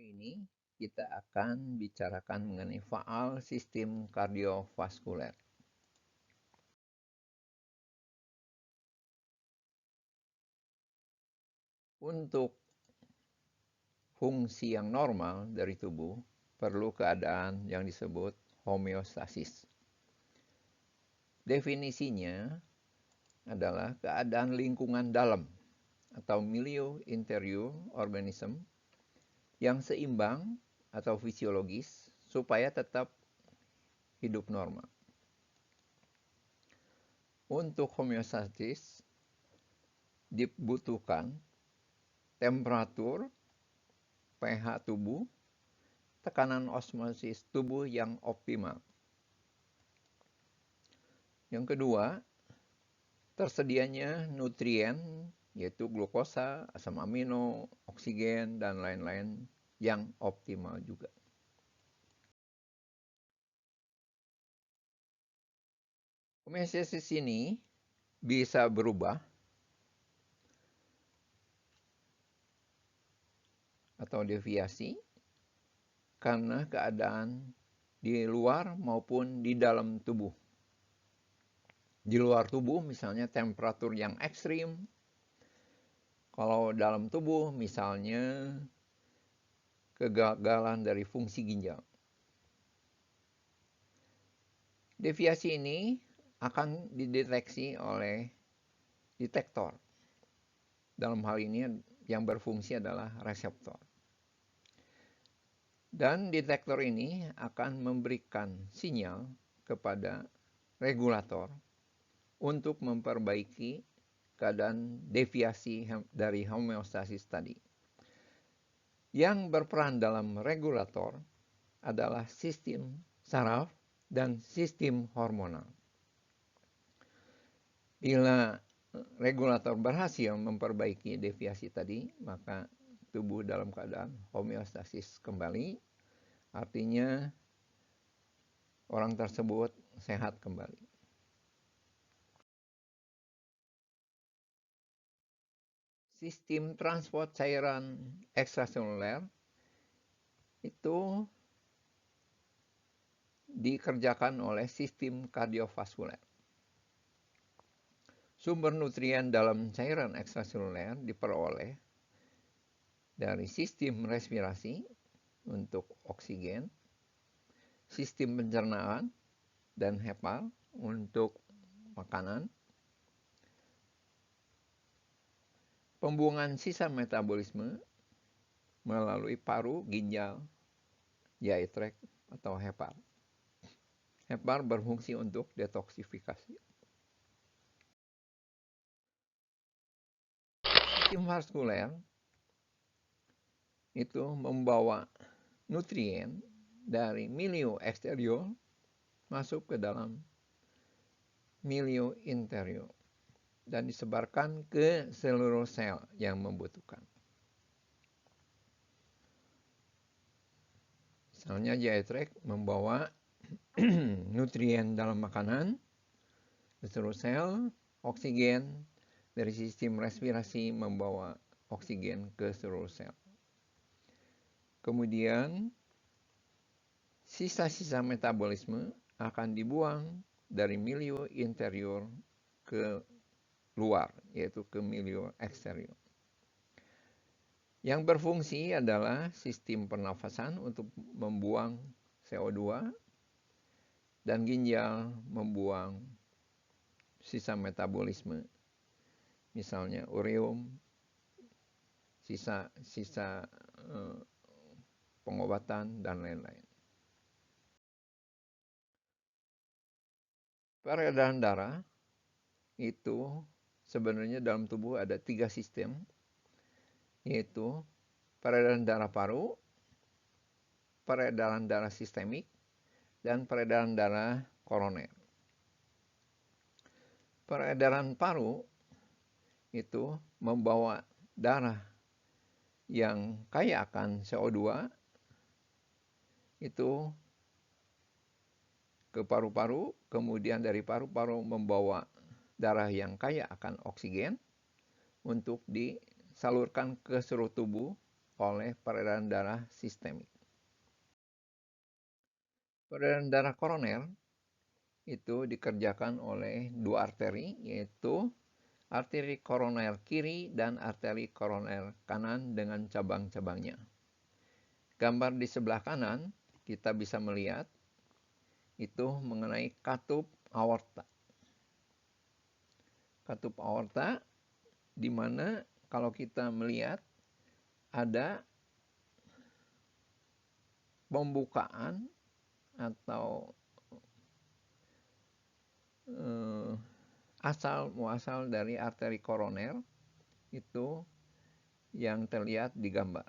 ini kita akan bicarakan mengenai faal sistem kardiovaskuler. Untuk fungsi yang normal dari tubuh, perlu keadaan yang disebut homeostasis. Definisinya adalah keadaan lingkungan dalam atau milieu interior organisme yang seimbang atau fisiologis supaya tetap hidup normal. Untuk homeostasis dibutuhkan temperatur, pH tubuh, tekanan osmosis tubuh yang optimal. Yang kedua, tersedianya nutrien yaitu glukosa, asam amino, oksigen, dan lain-lain yang optimal juga. Homeostasis ini bisa berubah atau deviasi karena keadaan di luar maupun di dalam tubuh. Di luar tubuh misalnya temperatur yang ekstrim. Kalau dalam tubuh misalnya kegagalan dari fungsi ginjal. Deviasi ini akan dideteksi oleh detektor. Dalam hal ini yang berfungsi adalah reseptor. Dan detektor ini akan memberikan sinyal kepada regulator untuk memperbaiki keadaan deviasi dari homeostasis tadi. Yang berperan dalam regulator adalah sistem saraf dan sistem hormonal. Bila regulator berhasil memperbaiki deviasi tadi, maka tubuh dalam keadaan homeostasis kembali. Artinya orang tersebut sehat kembali. Sistem transport cairan ekstraseluler itu dikerjakan oleh sistem kardiovaskuler. Sumber nutrien dalam cairan ekstraseluler diperoleh dari sistem respirasi untuk oksigen, sistem pencernaan dan hepar untuk makanan, pembuangan sisa metabolisme melalui paru, ginjal, yaitrek atau hepar. Hepar berfungsi untuk detoksifikasi. Sistem vaskuler itu membawa nutrien dari milieu eksterior masuk ke dalam milieu interior dan disebarkan ke seluruh sel yang membutuhkan. Misalnya yaitrek membawa nutrien dalam makanan ke seluruh sel, oksigen dari sistem respirasi membawa oksigen ke seluruh sel. Kemudian sisa-sisa metabolisme akan dibuang dari milieu interior ke luar, yaitu ke milieu eksterior. Yang berfungsi adalah sistem pernafasan untuk membuang CO2 dan ginjal membuang sisa metabolisme, misalnya ureum, sisa pengobatan, dan lain-lain. Peredaran darah itu sebenarnya dalam tubuh ada 3 sistem, yaitu peredaran darah paru, peredaran darah sistemik, dan peredaran darah koroner. Peredaran paru itu membawa darah yang kaya akan CO2 itu ke paru-paru, kemudian dari paru-paru membawa darah yang kaya akan oksigen untuk disalurkan ke seluruh tubuh oleh peredaran darah sistemik. Peredaran darah koroner itu dikerjakan oleh dua arteri, yaitu arteri koroner kiri dan arteri koroner kanan dengan cabang-cabangnya. Gambar di sebelah kanan kita bisa melihat itu mengenai katup aorta. Katup aorta di mana kalau kita melihat ada pembukaan atau asal muasal dari arteri koroner itu yang terlihat di gambar.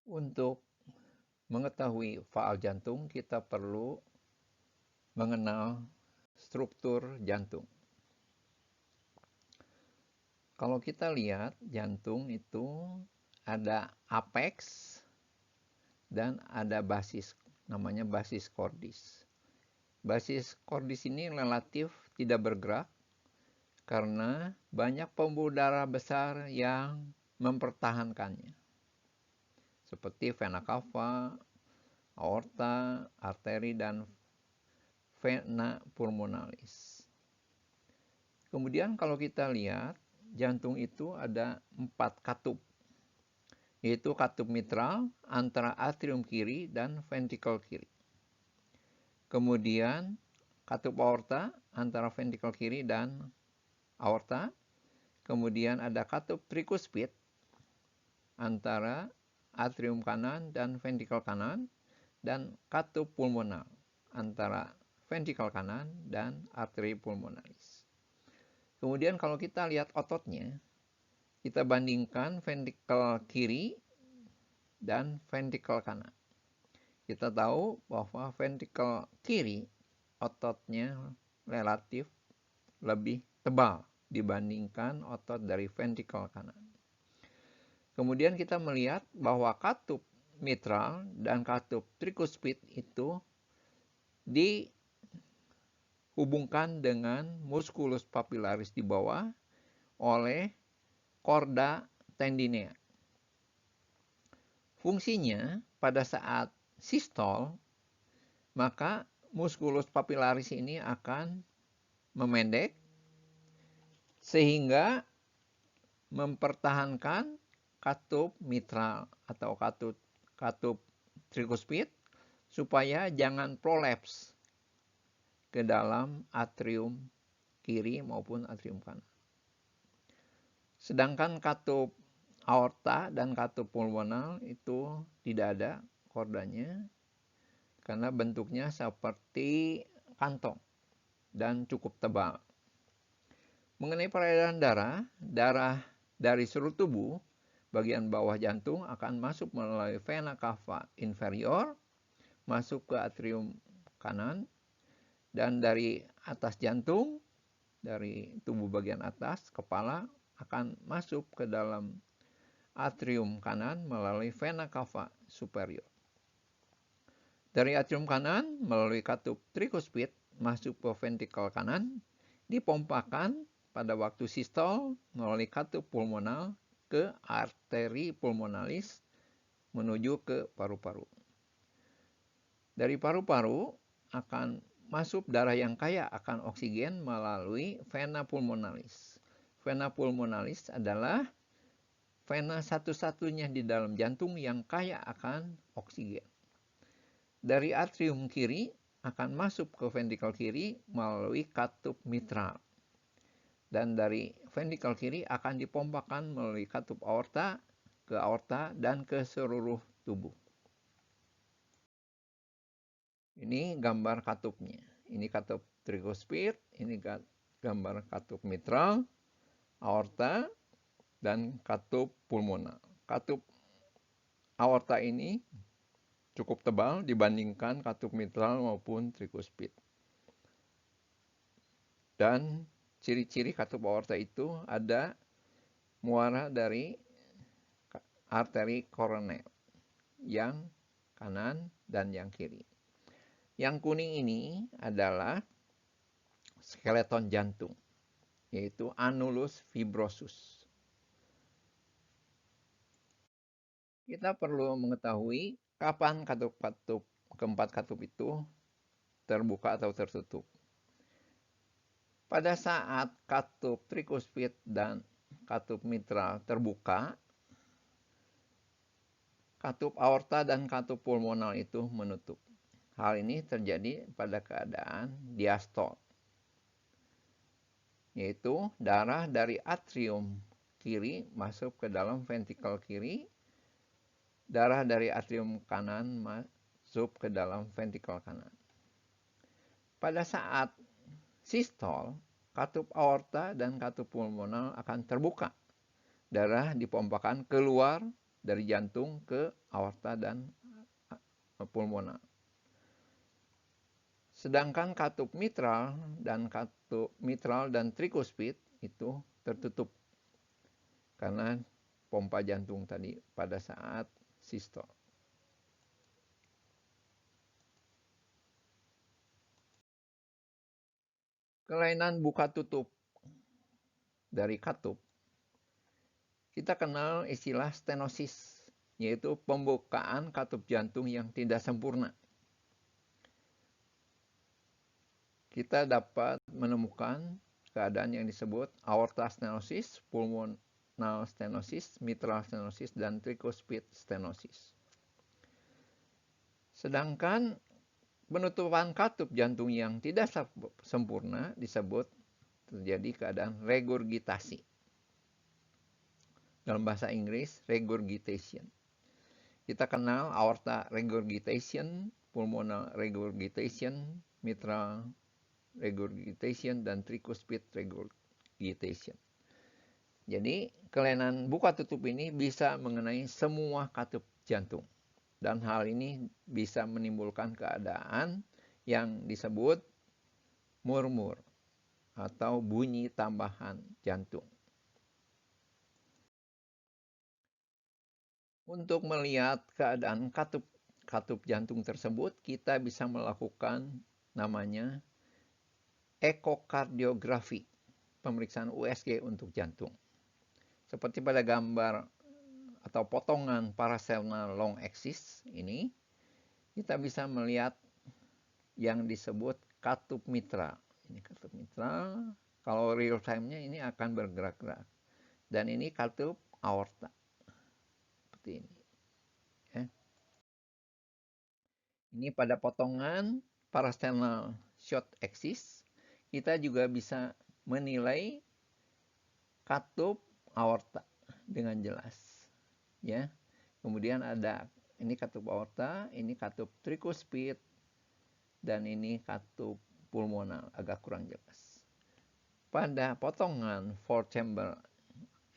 Untuk mengetahui faal jantung, kita perlu mengenal struktur jantung. Kalau kita lihat jantung itu ada apex dan ada basis, namanya basis cordis. Basis cordis ini relatif tidak bergerak karena banyak pembuluh darah besar yang mempertahankannya. Seperti vena cava, aorta, arteri, dan vena pulmonalis. Kemudian kalau kita lihat, jantung itu ada 4 katup, yaitu katup mitral antara atrium kiri dan ventrikel kiri. Kemudian katup aorta antara ventrikel kiri dan aorta. Kemudian ada katup trikuspid antara atrium kanan dan ventrikel kanan, dan katup pulmonal antara ventrikel kanan dan arteri pulmonalis. Kemudian kalau kita lihat ototnya, kita bandingkan ventrikel kiri dan ventrikel kanan. Kita tahu bahwa ventrikel kiri ototnya relatif lebih tebal dibandingkan otot dari ventrikel kanan. Kemudian kita melihat bahwa katup mitral dan katup trikuspid itu dihubungkan dengan musculus papillaris di bawah oleh chorda tendinea. Fungsinya pada saat sistol, maka musculus papillaris ini akan memendek sehingga mempertahankan katup mitral atau katup trikuspid supaya jangan prolaps ke dalam atrium kiri maupun atrium kanan. Sedangkan katup aorta dan katup pulmonal itu tidak ada kordanya karena bentuknya seperti kantong dan cukup tebal. Mengenai peredaran darah, darah dari seluruh tubuh bagian bawah jantung akan masuk melalui vena cava inferior, masuk ke atrium kanan, dan dari atas jantung, dari tubuh bagian atas, kepala, akan masuk ke dalam atrium kanan melalui vena cava superior. Dari atrium kanan melalui katup trikuspid masuk ke ventrikel kanan, dipompakan pada waktu sistol melalui katup pulmonal ke arteri pulmonalis menuju ke paru-paru. Dari paru-paru akan masuk darah yang kaya akan oksigen melalui vena pulmonalis. Vena pulmonalis adalah vena satu-satunya di dalam jantung yang kaya akan oksigen. Dari atrium kiri akan masuk ke ventrikel kiri melalui katup mitral. Dan dari ventrikel kiri akan dipompakan melalui katup aorta ke aorta dan ke seluruh tubuh. Ini gambar katupnya. Ini katup trikuspid, ini gambar katup mitral, aorta, dan katup pulmonal. Katup aorta ini cukup tebal dibandingkan katup mitral maupun trikuspid. Dan ciri-ciri katup aorta itu ada muara dari arteri koroner yang kanan dan yang kiri. Yang kuning ini adalah skeleton jantung. yaitu annulus fibrosus. Kita perlu mengetahui kapan keempat katup itu terbuka atau tertutup. Pada saat katup trikuspid dan katup mitral terbuka, katup aorta dan katup pulmonal itu menutup. Hal ini terjadi pada keadaan diastol, yaitu darah dari atrium kiri masuk ke dalam ventrikel kiri, darah dari atrium kanan masuk ke dalam ventrikel kanan. Pada saat sistol, katup aorta dan katup pulmonal akan terbuka. Darah dipompakan keluar dari jantung ke aorta dan pulmonal. Sedangkan katup mitral dan trikuspid itu tertutup karena pompa jantung tadi pada saat sistol. Kelainan buka tutup dari katup, kita kenal istilah stenosis, yaitu pembukaan katup jantung yang tidak sempurna. Kita dapat menemukan keadaan yang disebut aorta stenosis, pulmonal stenosis, mitral stenosis, dan tricuspid stenosis. Sedangkan penutupan katup jantung yang tidak sempurna disebut terjadi keadaan regurgitasi. Dalam bahasa Inggris, regurgitation. Kita kenal aorta regurgitation, pulmonal regurgitation, mitral regurgitation, dan tricuspid regurgitation. Jadi, kelainan buka tutup ini bisa mengenai semua katup jantung. Dan hal ini bisa menimbulkan keadaan yang disebut murmur atau bunyi tambahan jantung. Untuk melihat keadaan katup jantung tersebut, kita bisa melakukan namanya ekokardiografi, pemeriksaan USG untuk jantung. Seperti pada gambar atau potongan parasternal long axis ini, kita bisa melihat yang disebut katup mitral. Ini katup mitral, kalau real time-nya ini akan bergerak-gerak. Dan ini katup aorta. Seperti ini. Ya. Ini pada potongan parasternal short axis, kita juga bisa menilai katup aorta dengan jelas. Ya. Kemudian ada ini katup aorta, ini katup trikuspid, dan ini katup pulmonal, agak kurang jelas. Pada potongan four chamber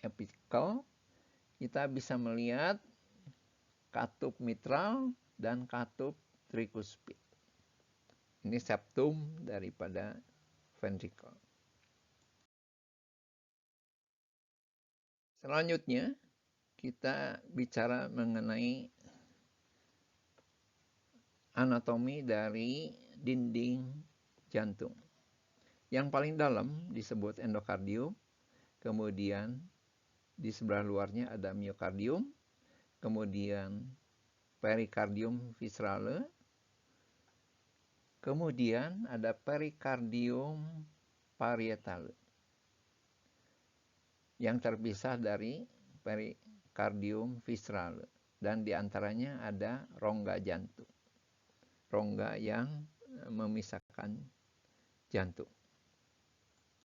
apical, kita bisa melihat katup mitral dan katup trikuspid. Ini septum daripada ventricle. Selanjutnya, kita bicara mengenai anatomi dari dinding jantung. Yang paling dalam disebut endokardium, kemudian di sebelah luarnya ada miokardium, kemudian perikardium viscerale, kemudian ada perikardium parietale yang terpisah dari perikardium viscerale, dan diantaranya ada rongga jantung, rongga yang memisahkan jantung.